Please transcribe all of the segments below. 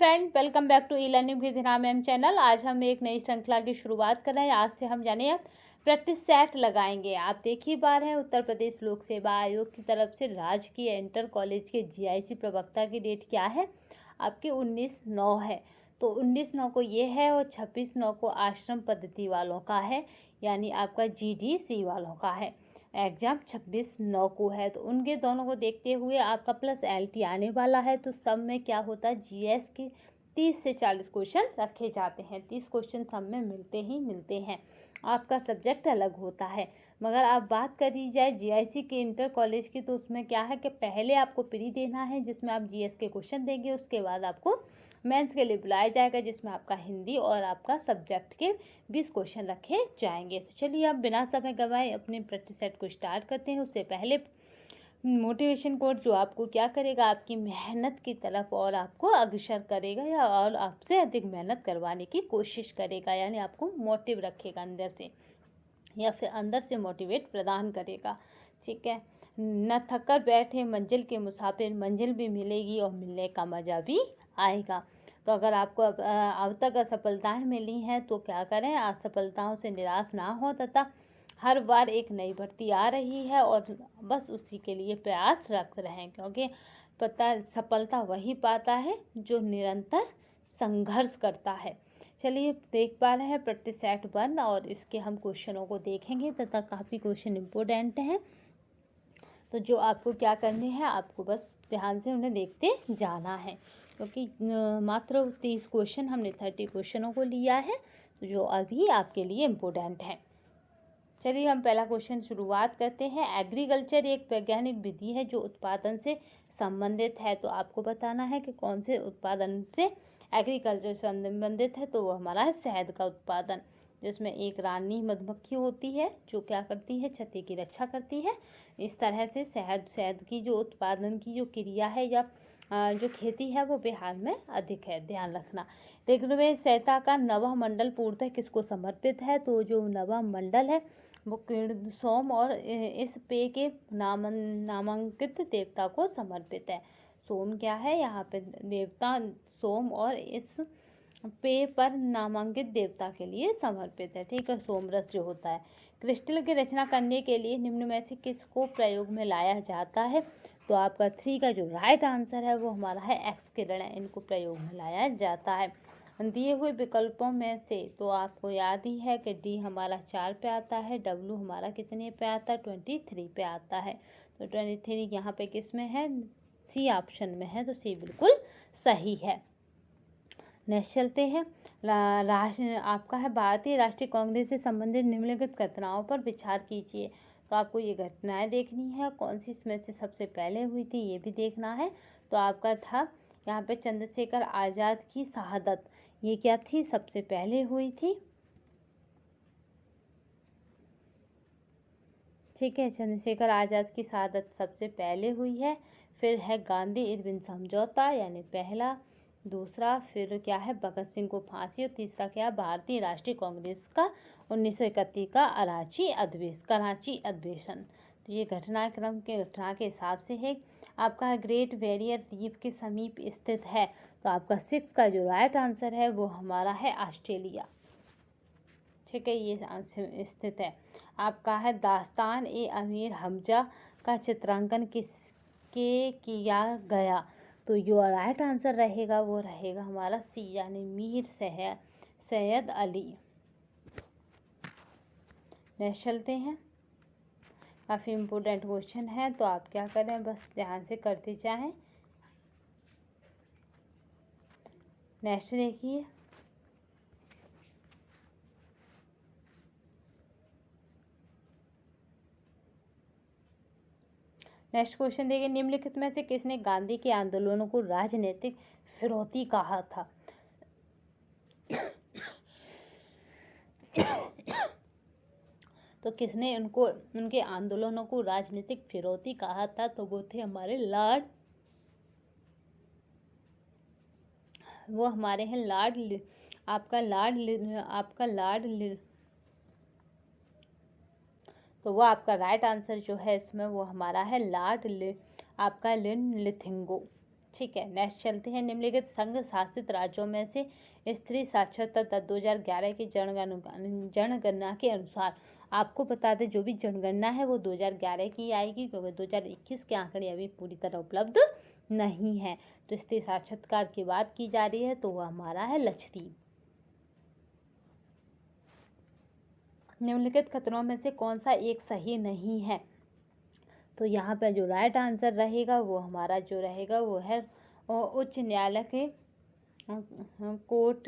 Friend, welcome back to e learning with Hina ma'am channel. आज हम एक नई श्रृंखला की शुरुआत कर रहे हैं। आज से हम जाने प्रैक्टिस सेट लगाएंगे। आप देखिए बार है उत्तर प्रदेश लोक सेवा आयोग की तरफ से राजकीय इंटर कॉलेज के जीआईसी प्रवक्ता की डेट क्या है? आपकी 19/9 है। तो 19/9 को ये है और 26/9 को आश्रम पद्धति वालों का है, यानी आपका जीडीसी वालों का है। एग्जाम 26/9 को है। तो उनके दोनों को देखते हुए आपका प्लस एलटी आने वाला है। तो सब में क्या होता है, जीएस के 30 से 40 क्वेश्चन रखे जाते हैं। 30 क्वेश्चन सब में मिलते हैं। आपका सब्जेक्ट अलग होता है। मगर अब बात करी जाए जीआईसी के इंटर कॉलेज की, तो उसमें क्या है कि पहले आपको प्री देना है, जिसमें आप जीएस के क्वेश्चन देंगे। उसके बाद आपको मेंस के लिए बुलाया जाएगा, जिसमें आपका हिंदी और आपका सब्जेक्ट के 20 क्वेश्चन रखे जाएंगे। तो चलिए आप बिना समय गंवाए अपने प्रैक्टिस सेट को स्टार्ट करते हैं। उससे पहले मोटिवेशन कोड जो आपको क्या करेगा, आपकी मेहनत की तरफ और आपको अग्रसर करेगा या और आपसे अधिक मेहनत करवाने की कोशिश करेगा, यानी आपको मोटिव रखेगा अंदर से, या फिर अंदर से मोटिवेट प्रदान करेगा। ठीक है, न थक कर बैठे मंजिल के मुसाफिर, मंजिल भी मिलेगी और मिलने का मज़ा भी आएगा। तो अगर आपको अब तक असफलताएं मिली हैं तो क्या करें, असफलताओं से निराश ना हो तथा हर बार एक नई भर्ती आ रही है और बस उसी के लिए प्रयास रख रहे हैं, क्योंकि सफलता वही पाता है जो निरंतर संघर्ष करता है। चलिए देख पा रहे हैं प्रैक्टिस सेट 1 और इसके हम क्वेश्चनों को देखेंगे तथा काफ़ी क्वेश्चन इम्पोर्टेंट हैं। तो जो आपको क्या करने हैं, आपको बस ध्यान से उन्हें देखते जाना है, क्योंकि मात्र 30 क्वेश्चन हमने 30 क्वेश्चनों को लिया है, तो जो अभी आपके लिए इम्पोर्टेंट है। चलिए हम पहला क्वेश्चन शुरुआत करते हैं। एग्रीकल्चर एक वैज्ञानिक विधि है जो उत्पादन से संबंधित है। तो आपको बताना है कि कौन से उत्पादन से एग्रीकल्चर संबंधित है। तो वो हमारा है शहद का उत्पादन, जिसमें एक रानी मधुमक्खी होती है जो क्या करती है, छत्ते की रक्षा करती है। इस तरह से शहद की जो उत्पादन की जो क्रिया है या जो खेती है वो बिहार में अधिक है, ध्यान रखना। ऋग्वेद संहिता का नवह मंडल पूर्णतः किसको समर्पित है? तो जो नवह मंडल है वो किर्ण सोम और इस पेय के नामांकित देवता को समर्पित है। सोम क्या है यहाँ पे, देवता सोम और इस पेय पर नामांकित देवता के लिए समर्पित है। ठीक है, सोमरस जो होता है। क्रिस्टल की रचना करने के लिए निम्न में से किसको प्रयोग में लाया जाता है? तो आपका 3 का जो राइट आंसर है वो हमारा है एक्स किरण है, इनको प्रयोग में लाया जाता है। दिए हुए विकल्पों में से तो आपको याद ही है कि डी हमारा 4 पे आता है, डब्लू हमारा कितने पे आता है, 23 पे आता है। तो 23 यहाँ पे किस में है, सी ऑप्शन में है, तो सी बिल्कुल सही है। नेक्स्ट चलते हैं। आपका है भारतीय राष्ट्रीय कांग्रेस से संबंधित निम्नलिखित घटनाओं पर विचार कीजिए। तो आपको ये घटनाएं देखनी है, कौन सी इसमें से सबसे पहले हुई थी ये भी देखना है। तो आपका था यहाँ पे चंद्रशेखर आज़ाद की शहादत, ये क्या थी, सबसे पहले हुई थी। ठीक है, चंद्रशेखर आज़ाद की शहादत सबसे पहले हुई है। फिर है गांधी इरविन समझौता, यानी पहला। दूसरा फिर क्या है, भगत सिंह को फांसी। और तीसरा क्या है, भारतीय राष्ट्रीय कांग्रेस का 1931 का कराची अधिवेशन। तो ये घटनाक्रम के घटना के हिसाब से है। आपका ग्रेट बैरियर रीफ के समीप स्थित है। तो आपका 6 का जो राइट आंसर है वो हमारा है ऑस्ट्रेलिया। ठीक है, ये स्थित है। आपका है दास्तान ए अमीर हमजा का चित्रांकन किसके किया गया? तो जो राइट आंसर रहेगा वो रहेगा हमारा सी, यानी मीर सैयद अली। नेक्स्ट चलते हैं। काफ़ी इम्पोर्टेंट क्वेश्चन है, तो आप क्या करें, बस ध्यान से करते जाएं। नेक्स्ट देखिए। नेक्स्ट क्वेश्चन देखिए, निम्नलिखित में से किसने गांधी के आंदोलनों को राजनीतिक फिरौती कहा था? तो किसने उनके आंदोलनों को राजनीतिक फिरौती कहा था? तो वो थे हमारे लॉर्ड, वो हमारे हैं लॉर्ड, तो वो आपका राइट आंसर जो है इसमें वो हमारा है लॉर्ड आपका लिन लिथिंगो। ठीक है, नेक्स्ट चलते हैं। निम्नलिखित संघ शासित राज्यों में से स्त्री साक्षरता दर 2011 की जनगणना के अनुसार, आपको बता दें जो भी जनगणना है वो 2011 की आएगी, क्योंकि 2021 के आंकड़े अभी पूरी तरह उपलब्ध नहीं है। तो स्त्री साक्षरता की बात की जा रही है तो वो हमारा है लक्षद्वीप। निम्नलिखित कथनों में से कौन सा एक सही नहीं है? तो यहाँ पर जो राइट आंसर रहेगा वो हमारा जो रहेगा वो है उच्च न्यायालय के कोर्ट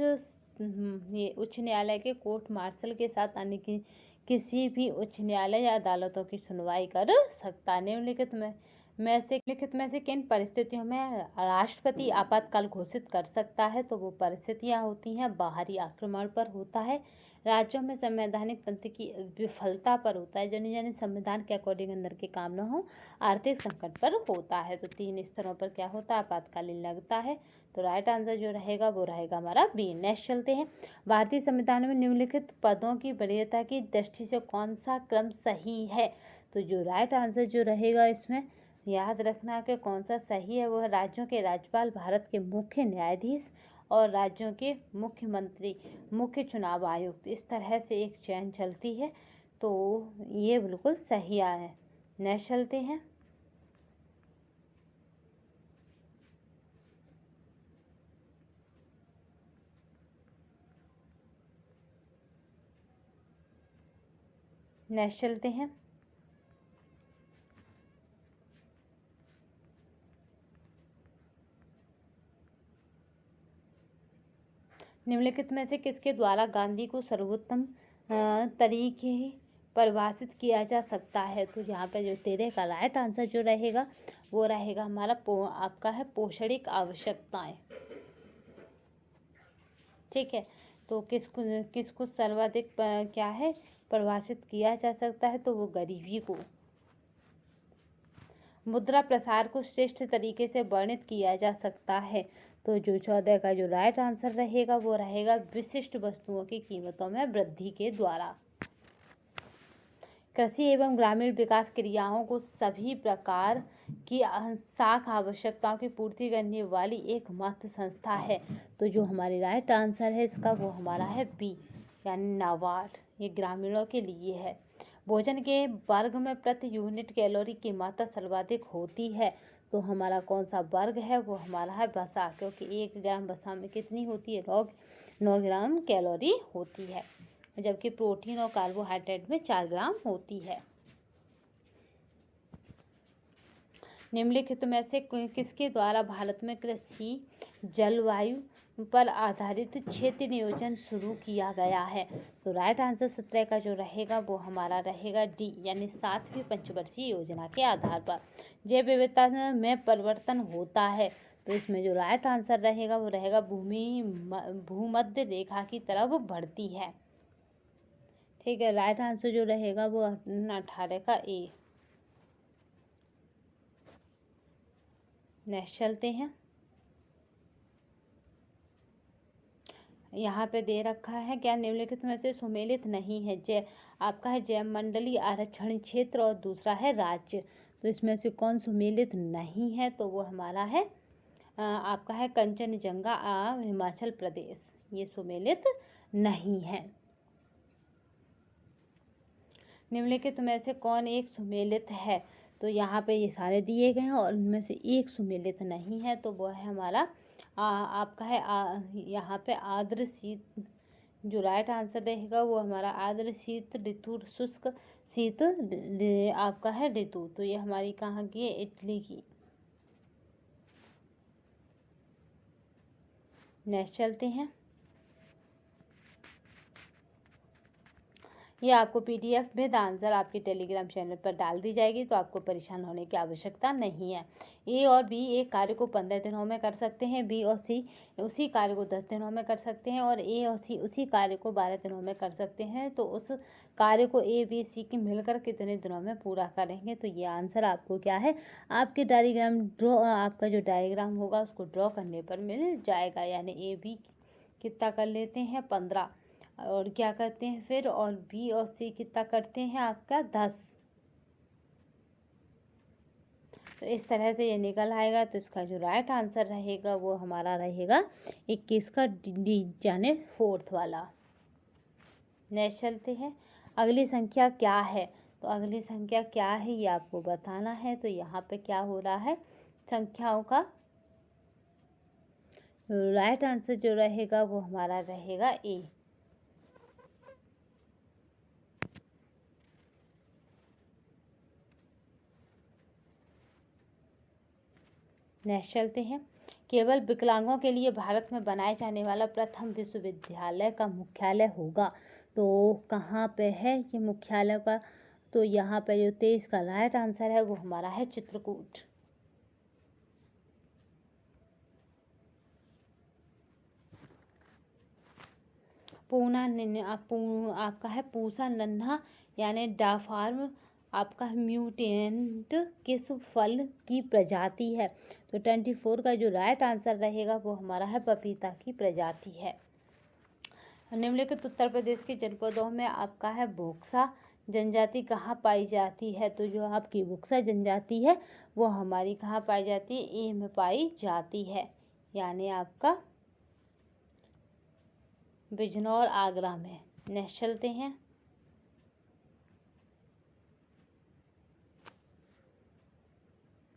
ये उच्च न्यायालय के कोर्ट मार्शल के साथ अन्य किसी भी उच्च न्यायालय या अदालतों की सुनवाई कर सकता है। निम्नलिखित में से किन परिस्थितियों में राष्ट्रपति आपातकाल घोषित कर सकता है? तो वो परिस्थितियां होती हैं बाहरी आक्रमण पर होता है, राज्यों में संवैधानिक तंत्र की विफलता पर होता है, यानी संविधान के अकॉर्डिंग अंदर के काम न हो, आर्थिक संकट पर होता है। तो 3 स्तरों पर क्या होता है? आपातकालीन लगता है। तो राइट आंसर जो रहेगा वो रहेगा हमारा बी। नेक्स्ट चलते हैं। भारतीय संविधान में निम्नलिखित पदों की वरीयता की दृष्टि से कौन सा क्रम सही है? तो जो राइट आंसर जो रहेगा इसमें याद रखना कि कौन सा सही है, वो है राज्यों के राज्यपाल, भारत के मुख्य न्यायाधीश और राज्यों के मुख्यमंत्री, मुख्य चुनाव आयुक्त। इस तरह से एक चयन चलती है, तो ये बिल्कुल सही है। नेक्स्ट चलते हैं। नेक्स्ट चलते हैं। निम्नलिखित में से किसके द्वारा गांधी को सर्वोत्तम तरीके परिभाषित किया जा सकता है? तो यहाँ पे जो 13 का राइट आंसर जो रहेगा वो रहेगा हमारा आपका है पोषणिक आवश्यकताएं। ठीक है, तो किसको सर्वाधिक क्या है परिभाषित किया जा सकता है? तो वो गरीबी को। मुद्रा प्रसार को श्रेष्ठ तरीके से वर्णित किया जा सकता है। तो जो 14 का जो राइट आंसर रहेगा वो रहेगा विशिष्ट वस्तुओं की कीमतों में वृद्धि के द्वारा। कृषि एवं ग्रामीण विकास क्रियाओं को सभी प्रकार की साख आवश्यकताओं की पूर्ति करने वाली एकमात्र संस्था है। तो जो हमारी राइट आंसर है इसका वो हमारा है बी, यानी नाबार्ड। ये ग्रामीणों के लिए है। भोजन के वर्ग में प्रति यूनिट कैलोरी की मात्रा सर्वाधिक होती है। तो हमारा कौन सा वर्ग है? वो हमारा है वसा, क्योंकि 1 ग्राम वसा में कितनी होती है? 9 ग्राम कैलोरी होती है, जबकि प्रोटीन और कार्बोहाइड्रेट में 4 ग्राम होती है। निम्नलिखित में से किसके द्वारा भारत में कृषि जलवायु पर आधारित क्षेत्र नियोजन शुरू किया गया है? तो राइट आंसर 17 का जो रहेगा वो हमारा रहेगा डी, यानी 7वीं पंचवर्षीय योजना के आधार पर जैव विविधता में परिवर्तन होता है। तो इसमें जो राइट आंसर रहेगा वो रहेगा भूमध्य रेखा की तरफ बढ़ती है। ठीक है, राइट आंसर जो रहेगा वो 18 का ए। नेक्स्ट चलते हैं। यहाँ पे दे रखा है क्या निम्नलिखित में से सुमेलित नहीं है? आपका है जैव मंडली, आरक्षण क्षेत्र और दूसरा है राज्य। तो इसमें से कौन सुमेलित नहीं है? तो वो हमारा है आपका है कंचनजंगा हिमाचल प्रदेश, ये सुमेलित नहीं है। निम्नलिखित में से कौन एक सुमेलित है? तो यहाँ पे ये सारे दिए गए हैं और इनमें से एक सुमेलित नहीं है, तो वो है हमारा आपका है यहाँ पे आर्द्र शीत। जो राइट आंसर रहेगा वो हमारा आर्द्र शीत ऋतु, शुष्क शीत आपका है ऋतु। तो ये हमारी कहाँ की है? इटली की। नेक्स्ट चलते हैं। ये आपको PDF विद आंसर आपके टेलीग्राम चैनल पर डाल दी जाएगी, तो आपको परेशान होने की आवश्यकता नहीं है। ए और बी एक कार्य को 15 दिनों में कर सकते हैं, बी और सी उसी कार्य को 10 दिनों में कर सकते हैं और ए और सी उसी कार्य को 12 दिनों में कर सकते हैं। तो उस कार्य को ए बी सी की मिलकर कितने दिनों में पूरा करेंगे? तो ये आंसर आपको क्या है? आपके डायग्राम आपका जो डायग्राम होगा उसको ड्रॉ करने पर मिल जाएगा। यानी ए बी कितना कर लेते हैं? 15 और क्या करते हैं फिर, और बी और सी कितना करते हैं? आपका 10। तो इस तरह से ये निकल आएगा। तो इसका जो राइट आंसर रहेगा वो हमारा रहेगा 21 का डी यानी 4th वाला। नेक्स्ट चलते हैं, अगली संख्या क्या है। तो अगली संख्या क्या है ये आपको बताना है। तो यहाँ पे क्या हो रहा है, संख्याओं का राइट आंसर जो रहेगा वो हमारा रहेगा ए। नेक्स्ट चलते हैं, केवल विकलांगों के लिए भारत में बनाए जाने वाला प्रथम विश्वविद्यालय का मुख्यालय होगा। तो कहाँ पे है ये मुख्यालय का। तो यहाँ पे जो 23 का राइट आंसर है वो हमारा है चित्रकूट। आपका है पूसा नन्हा यानी डाफार्म आपका म्यूटेंट किस फल की प्रजाति है। तो 24 का जो राइट आंसर रहेगा वो हमारा है पपीता की प्रजाति है। निम्नलिखित उत्तर प्रदेश के जनपदों में आपका है बोक्सा जनजाति कहाँ पाई जाती है। तो जो आपकी बोक्सा जनजाति है वो हमारी कहाँ पाई जाती है, ए में पाई जाती है, यानी आपका बिजनौर आगरा में। नेक्स्ट चलते हैं,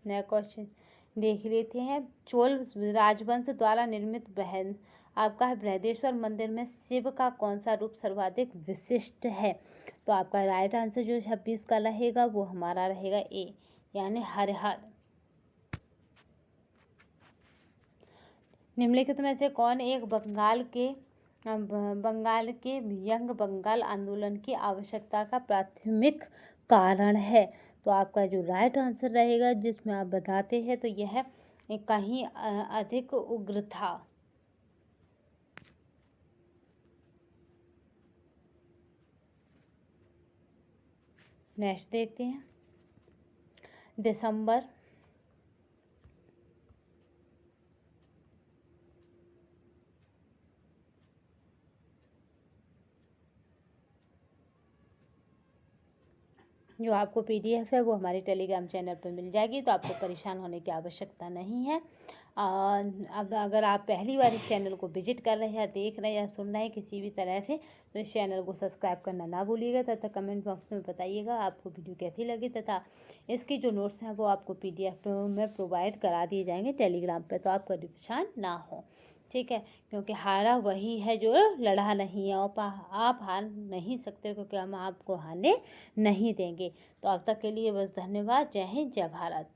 नया क्वेश्चन देख लेते हैं। चोल राजवंश द्वारा निर्मित आपका है बृहदेश्वर मंदिर में शिव का कौन सा रूप सर्वाधिक विशिष्ट है। तो आपका राइट आंसर जो 26 का रहेगा वो हमारा रहेगा ए, यानी हरिहर। निम्नलिखित में से कौन एक बंगाल के यंग बंगाल आंदोलन की आवश्यकता का प्राथमिक कारण है। तो आपका जो राइट आंसर रहेगा जिसमें आप बताते हैं तो यह कहीं अधिक उग्र था। नेक्स्ट देखते हैं, दिसंबर जो आपको पीडीएफ है वो हमारे टेलीग्राम चैनल पर मिल जाएगी। तो आपको परेशान होने की आवश्यकता नहीं है। अब अगर आप पहली बार इस चैनल को विजिट कर रहे हैं या देख रहे हैं या सुन रहे हैं किसी भी तरह से, तो इस चैनल को सब्सक्राइब करना ना भूलिएगा तथा कमेंट बॉक्स में बताइएगा आपको वीडियो कैसी लगी, तथा इसकी जो नोट्स हैं वो आपको पीडीएफ में प्रोवाइड करा दिए जाएंगे टेलीग्राम पे। तो आप कभी परेशान ना हो, ठीक है, क्योंकि हारा वही है जो लड़ा नहीं है, और आप हार नहीं सकते क्योंकि हम आपको हारने नहीं देंगे। तो अब तक के लिए बस धन्यवाद। जय हिंद, जय भारत।